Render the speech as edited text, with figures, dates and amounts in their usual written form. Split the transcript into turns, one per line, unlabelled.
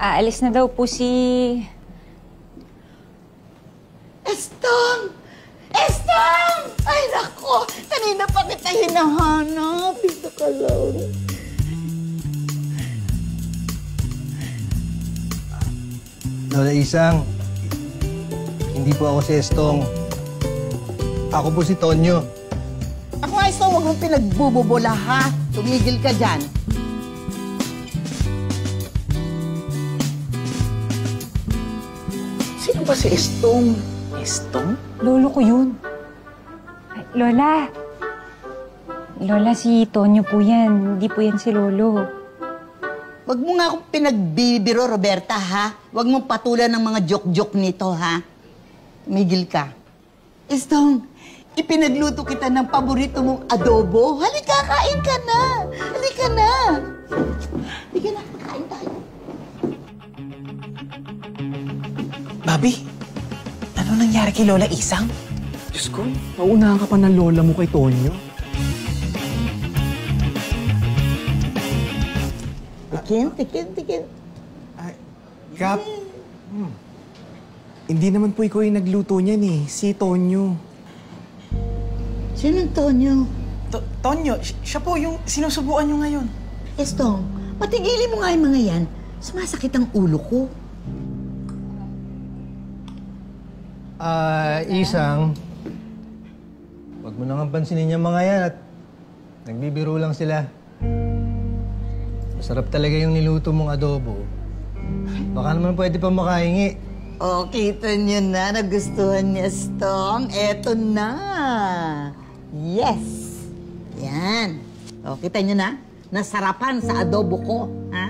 Aalis na daw po si...
Estong! Estong! Ay, nako! Kanina pa kita hinahanap. Dito ka lang.
Lola Isang, hindi po ako si Estong. Ako po si Tonyo.
Ako nga, Estong, huwag mong pinagbububola, ha? Tumigil ka dyan. Sino ba si Estong? Estong?
Lolo ko yun. Ay, Lola. Lola, si Tonyo po yan. Hindi po yan si Lolo.
Huwag mo nga akong pinagbibiro, Roberta, ha? Huwag mong patulan ng mga joke-joke nito, ha? Tumigil ka. Estong, ipinagluto kita ng paborito mong adobo. Halika, kain ka na. Halika na. Halika na, kain tayo.
Bobby, ano nangyari kay Lola Isang?
Diyos ko, naunahan ka pa ng lola mo kay Tonyo.
Tikin.
Kap, hindi naman po ikaw yung nagluto niyan eh. Si Tonyo.
Sinong Tonyo?
Tonyo, siya po yung sinusubuan nyo ngayon.
Estong, patigilin mo nga yung mga yan. Sumasakit ang ulo ko.
Isang, wag mo nang pansinin yung mga yan at nagbibiro lang sila. Masarap talaga yung niluto mong adobo. Baka naman pwede pa makahingi.
Oh, kita niyo na. Nagustuhan niya, Estong. Eto na. Yes. Yan. Oh, kita niyo na. Nasarapan sa adobo ko. Ha?